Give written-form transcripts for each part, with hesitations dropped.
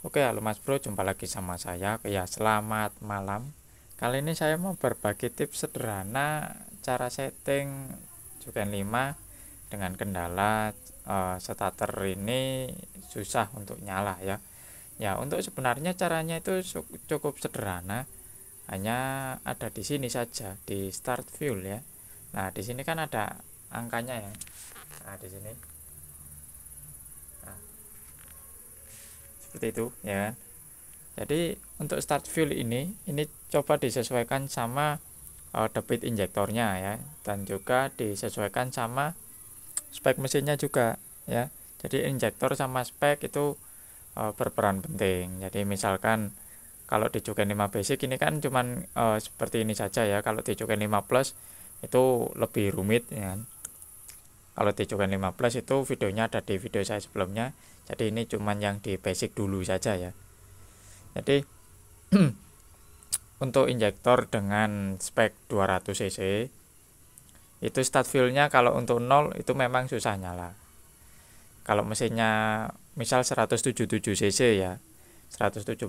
Oke, halo Mas Bro, jumpa lagi sama saya. Ya, selamat malam. Kali ini saya mau berbagi tips sederhana cara setting Juken 5 dengan kendala starter ini susah untuk nyala ya. Ya, untuk sebenarnya caranya itu cukup sederhana. Hanya ada di sini saja, di start fuel ya. Nah, di sini kan ada angkanya ya. Nah, di sini. Nah, seperti itu ya kan. Jadi untuk start fuel ini coba disesuaikan sama debit injektornya ya, dan juga disesuaikan sama spek mesinnya juga ya. Jadi injektor sama spek itu berperan penting. Jadi misalkan kalau di Juken 5 basic ini kan cuman seperti ini saja ya. Kalau di Juken 5 plus itu lebih rumit ya. Kalau di Juken 5 plus itu videonya ada di video saya sebelumnya. Jadi ini cuman yang di basic dulu saja ya. Jadi untuk injektor dengan spek 200 cc itu start fuelnya kalau untuk 0 itu memang susah nyala. Kalau mesinnya misal 177 cc ya, 177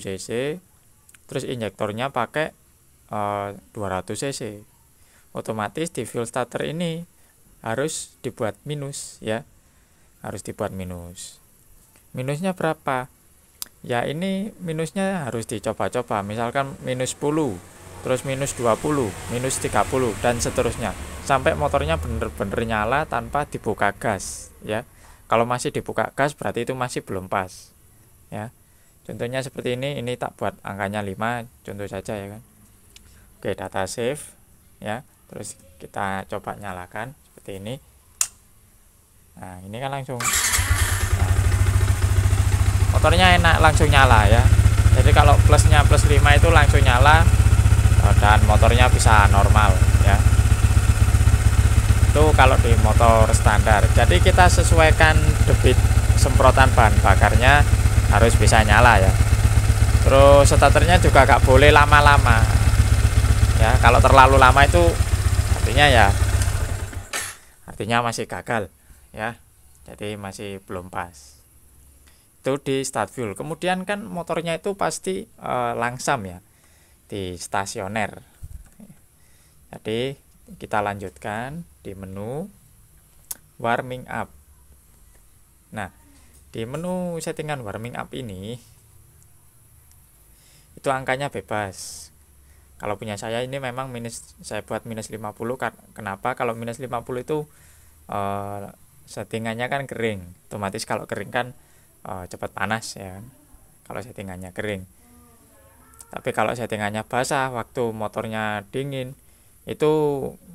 cc, terus injektornya pakai 200 cc, otomatis di fuel starter ini harus dibuat minus ya, harus dibuat minus. Minusnya berapa? Ya ini minusnya harus dicoba-coba, misalkan minus 10, terus minus 20, minus 30 dan seterusnya sampai motornya bener-bener nyala tanpa dibuka gas ya. Kalau masih dibuka gas berarti itu masih belum pas ya. Contohnya seperti ini tak buat angkanya 5 contoh saja ya kan. Oke, data save ya, terus kita coba nyalakan seperti ini. Nah ini kan langsung motornya enak, langsung nyala ya. Jadi kalau plusnya plus 5 itu langsung nyala dan motornya bisa normal ya. Itu kalau di motor standar. Jadi kita sesuaikan debit semprotan bahan bakarnya harus bisa nyala ya. Terus starternya juga gak boleh lama-lama ya. Kalau terlalu lama itu artinya masih gagal ya. Jadi masih belum pas. Itu di start fuel. Kemudian kan motornya itu pasti langsam ya di stasioner. Jadi kita lanjutkan di menu warming up. Nah, di menu settingan warming up ini itu angkanya bebas. Kalau punya saya ini memang saya buat minus 50. Kenapa? Kalau minus 50 itu settingannya kan kering. Otomatis kalau kering kan cepat panas ya kan, kalau settingannya kering. Tapi kalau settingannya basah waktu motornya dingin itu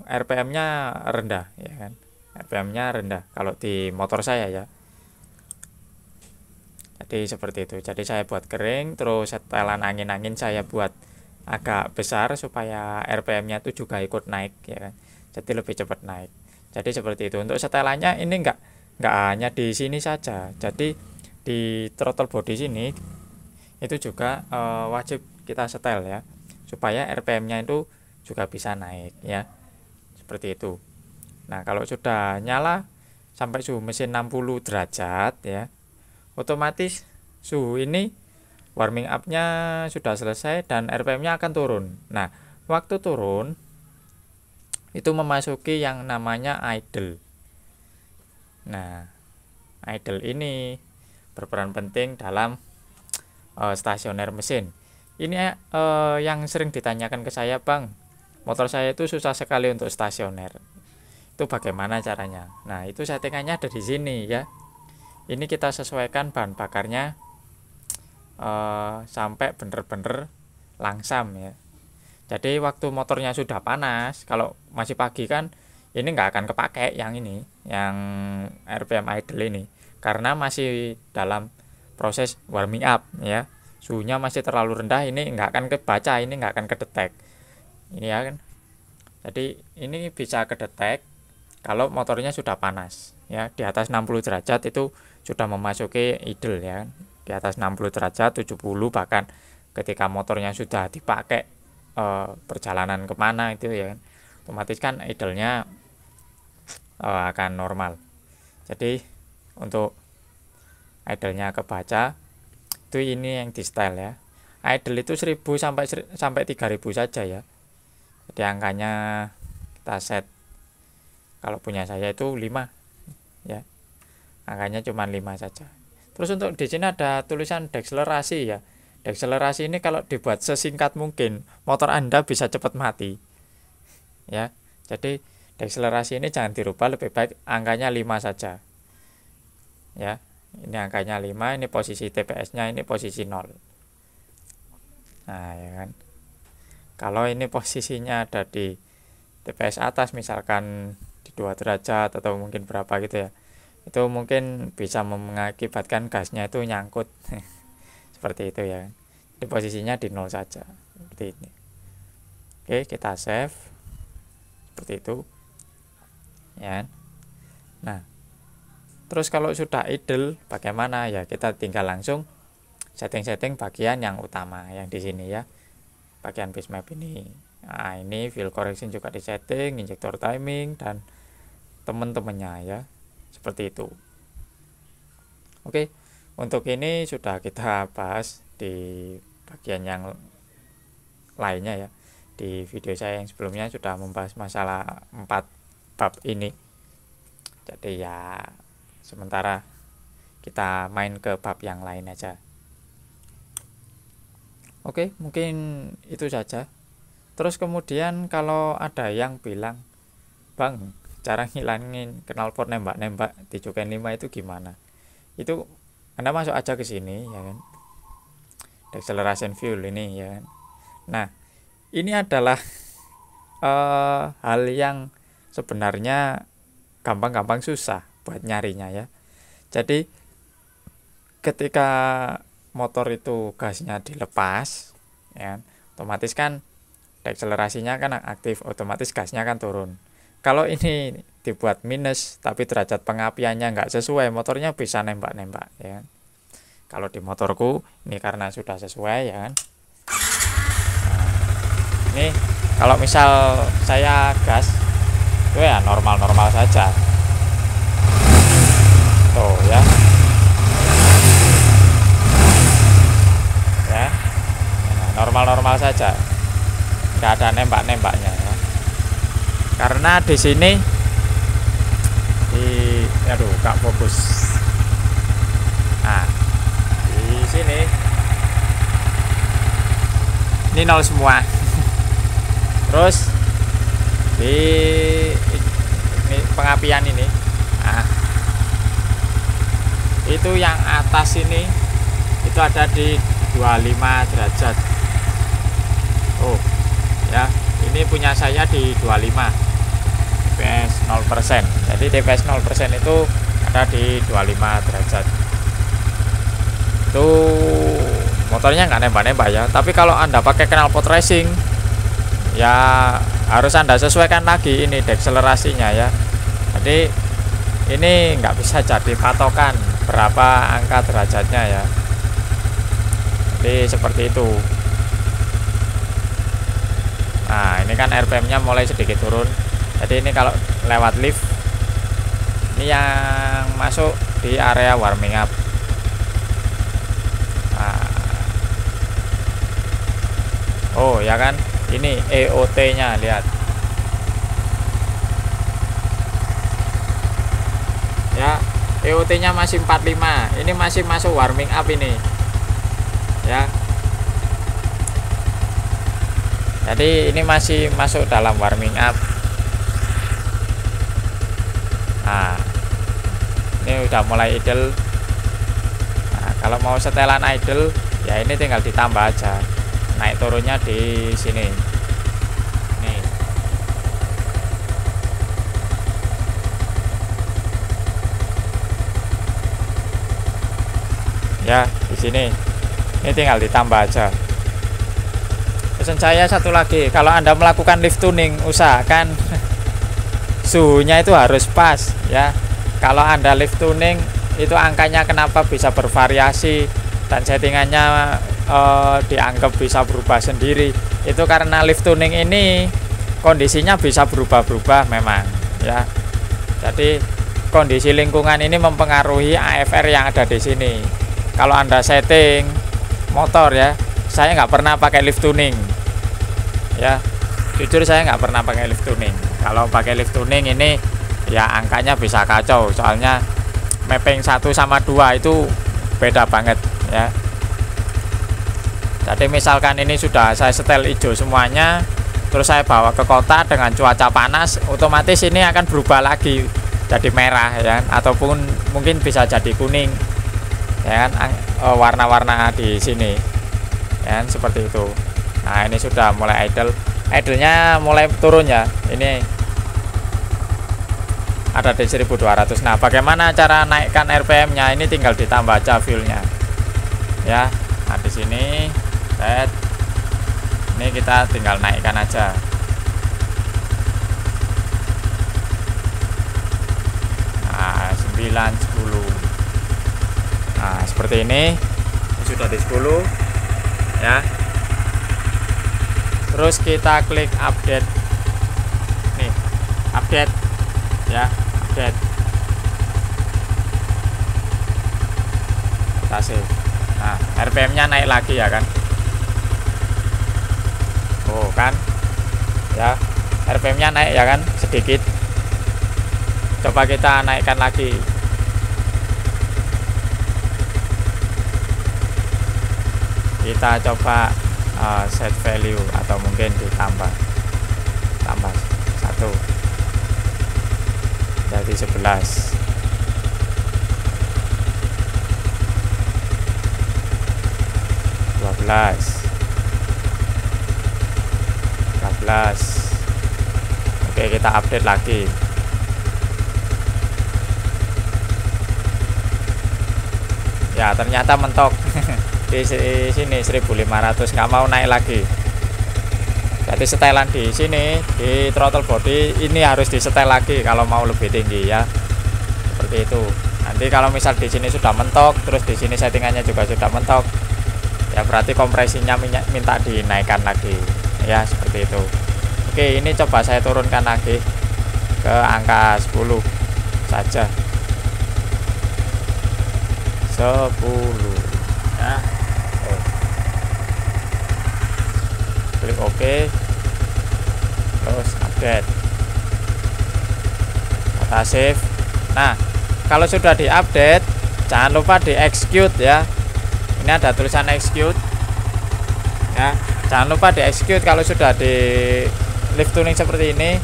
RPM-nya rendah ya kan, RPM-nya rendah kalau di motor saya ya. Jadi seperti itu. Jadi saya buat kering, terus setelan angin-angin saya buat agak besar supaya RPM-nya itu juga ikut naik ya kan, jadi lebih cepat naik. Jadi seperti itu. Untuk setelannya ini enggak hanya di sini saja, jadi di throttle body sini itu juga wajib kita setel ya, supaya RPM-nya itu juga bisa naik ya, seperti itu. Nah kalau sudah nyala sampai suhu mesin 60 derajat ya, otomatis suhu ini warming up-nya sudah selesai dan RPM-nya akan turun. Nah waktu turun itu memasuki yang namanya idle. Nah idle ini berperan penting dalam stasioner mesin. Ini yang sering ditanyakan ke saya, Bang, motor saya itu susah sekali untuk stasioner, itu bagaimana caranya? Nah itu settingannya ada di sini ya. Ini kita sesuaikan bahan bakarnya sampai bener-bener langsam ya. Jadi waktu motornya sudah panas, kalau masih pagi kan ini nggak akan kepake yang ini, yang RPM idle ini, karena masih dalam proses warming up ya. Suhunya masih terlalu rendah, ini nggak akan kebaca, ini nggak akan kedetek ini ya kan. Jadi ini bisa kedetek kalau motornya sudah panas ya, di atas 60 derajat itu sudah memasuki idle ya. Di atas 60 derajat, 70 bahkan ketika motornya sudah dipakai perjalanan kemana itu ya kan, otomatis kan idle-nya akan normal. Jadi untuk idle-nya kebaca, Itu ini yang di style ya. Idle itu 1000 sampai 3000 saja ya. Jadi angkanya kita set, kalau punya saya itu 5 ya. Angkanya cuma 5 saja. Terus untuk di sini ada tulisan dekselerasi ya. Dekselerasi ini kalau dibuat sesingkat mungkin, motor Anda bisa cepat mati. Ya. Jadi dekselerasi ini jangan dirubah, lebih baik angkanya 5 saja. Ya. Ini angkanya 5, ini posisi TPS-nya, ini posisi 0. Nah, ya kan. Kalau ini posisinya ada di TPS atas, misalkan di 2 derajat atau mungkin berapa gitu ya, itu mungkin bisa mengakibatkan gasnya itu nyangkut. Seperti itu ya. Di posisinya di 0 saja, seperti ini. Oke, kita save seperti itu ya. Nah, terus kalau sudah idle bagaimana ya, kita tinggal langsung setting-setting bagian yang utama yang di sini ya, bagian base map ini. Nah, ini fill correction juga di setting, injector timing dan teman-temannya ya, seperti itu. Oke, untuk ini sudah kita bahas di bagian yang lainnya ya. Di video saya yang sebelumnya sudah membahas masalah 4 bab ini. Jadi ya sementara kita main ke bab yang lain aja. Oke, mungkin itu saja. Terus kemudian kalau ada yang bilang, "Bang, cara ngilangin knalpot nembak-nembak di Juken 5 itu gimana?" Itu Anda masuk aja ke sini ya kan. Deceleration fuel ini ya kan. Nah, ini adalah hal yang sebenarnya gampang-gampang susah buat nyarinya ya. Jadi ketika motor itu gasnya dilepas ya, otomatis kan dekselerasinya kan aktif, otomatis gasnya kan turun. Kalau ini dibuat minus tapi derajat pengapiannya nggak sesuai, motornya bisa nembak-nembak ya. Kalau di motorku ini karena sudah sesuai ya kan. Nah, ini kalau misal saya gas itu ya normal-normal saja. Tuh ya. Ya. Nah, normal-normal saja. Nggak ada nembak-nembaknya ya. Karena di sini aduh, nggak fokus. Nah, di sini ini 0 semua. Terus di ini pengapian ini, nah, itu yang atas ini itu ada di 25 derajat. Oh ya, ini punya saya di 25, TPS 0%. Jadi TPS 0% itu ada di 25 derajat. Itu motornya nggak nembak-nembak ya. Tapi kalau Anda pakai knalpot racing ya harus Anda sesuaikan lagi ini dekselerasinya ya. Jadi ini nggak bisa jadi patokan berapa angka derajatnya ya. Jadi seperti itu. Nah, ini kan RPM-nya mulai sedikit turun. Jadi ini kalau lewat lift, ini yang masuk di area warming up. Nah. Oh ya kan, ini EOT-nya lihat. Ya, EOT-nya masih 45. Ini masih masuk warming up ini. Ya. Jadi ini masih masuk dalam warming up. Nah, ini udah mulai idle. Nah, kalau mau setelan idle ya ini tinggal ditambah aja, naik turunnya di sini nih ya, di sini ini tinggal ditambah aja. Pesan saya satu lagi, kalau Anda melakukan lift tuning usahakan suhunya itu harus pas ya. Kalau Anda lift tuning itu angkanya kenapa bisa bervariasi dan settingannya dianggap bisa berubah sendiri, itu karena lift tuning ini kondisinya bisa berubah-berubah memang ya. Jadi kondisi lingkungan ini mempengaruhi AFR yang ada di sini. Kalau Anda setting motor ya, saya nggak pernah pakai lift tuning ya, jujur saya nggak pernah pakai lift tuning. Kalau pakai lift tuning ini ya angkanya bisa kacau, soalnya mapping 1 sama 2 itu beda banget ya. Jadi misalkan ini sudah saya setel hijau semuanya, terus saya bawa ke kota dengan cuaca panas, otomatis ini akan berubah lagi jadi merah ya, ataupun mungkin bisa jadi kuning ya kan, warna-warna di sini ya, seperti itu. Nah ini sudah mulai idlenya mulai turun ya, ini ada di 1200. Nah bagaimana cara naikkan RPM nya, ini tinggal ditambah aja fuelnya ya. Nah di sini ini kita tinggal naikkan aja. Nah 9, 10. Nah seperti ini sudah di 10 ya. Terus kita klik update nih, update ya, update. Kita save. Nah RPM nya naik lagi ya kan. Oh kan ya, RPM nya naik ya kan, sedikit. Coba kita naikkan lagi. Kita coba set value, atau mungkin ditambah 1 jadi 11. 12. Oke kita update lagi. Ya ternyata mentok di sini 1500, nggak mau naik lagi. Jadi setelan di sini di throttle body ini harus disetel lagi kalau mau lebih tinggi ya, seperti itu. Nanti kalau misal di sini sudah mentok, terus di sini settingannya juga sudah mentok, ya berarti kompresinya minta dinaikkan lagi ya, seperti itu. Oke ini coba saya turunkan lagi ke angka 10 saja, 10 ya. Klik OK, terus update, kata save. Nah kalau sudah diupdate jangan lupa di execute ya. Ini ada tulisan execute ya, jangan lupa di execute kalau sudah di lift tuning seperti ini.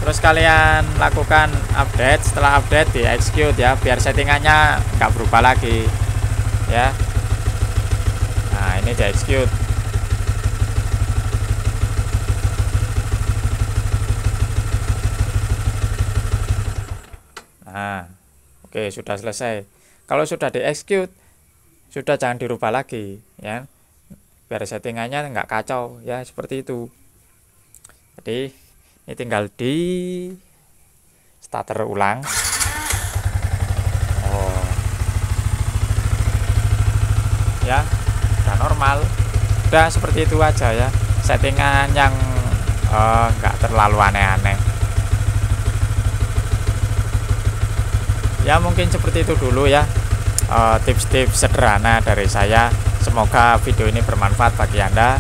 Terus kalian lakukan update, setelah update di execute ya, biar settingannya nggak berubah lagi ya. Nah ini di execute. Nah oke sudah selesai. Kalau sudah di execute sudah jangan dirubah lagi ya, biar settingannya nggak kacau ya, seperti itu. Jadi ini tinggal di starter ulang. Oh ya udah normal, udah seperti itu aja ya, settingan yang nggak terlalu aneh-aneh ya. Mungkin seperti itu dulu ya, tips-tips sederhana dari saya. Semoga video ini bermanfaat bagi Anda.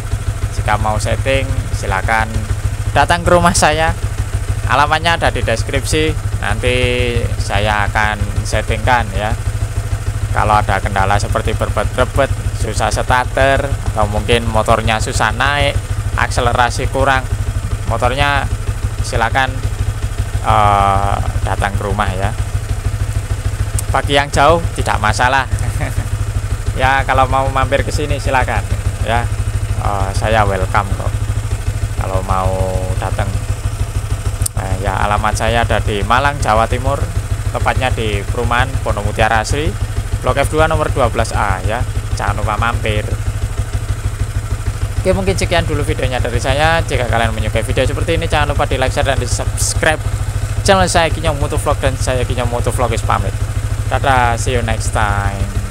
Jika mau setting silakan datang ke rumah saya, alamatnya ada di deskripsi, nanti saya akan settingkan ya. Kalau ada kendala seperti berbet-berbet, susah starter, atau mungkin motornya susah naik, akselerasi kurang motornya, silakan datang ke rumah ya. Bagi yang jauh tidak masalah ya, kalau mau mampir ke sini silakan ya, saya welcome kok kalau mau datang. Nah, ya alamat saya ada di Malang, Jawa Timur, tepatnya di perumahan Pondok Mutiara Asri, Blok F2 nomor 12A ya. Jangan lupa mampir. Oke mungkin sekian dulu videonya dari saya. Jika kalian menyukai video seperti ini, jangan lupa di like, share, dan di subscribe channel saya Kinyong Motovlog, dan saya Kinyong Motovlog is pamit. Dadah, see you next time.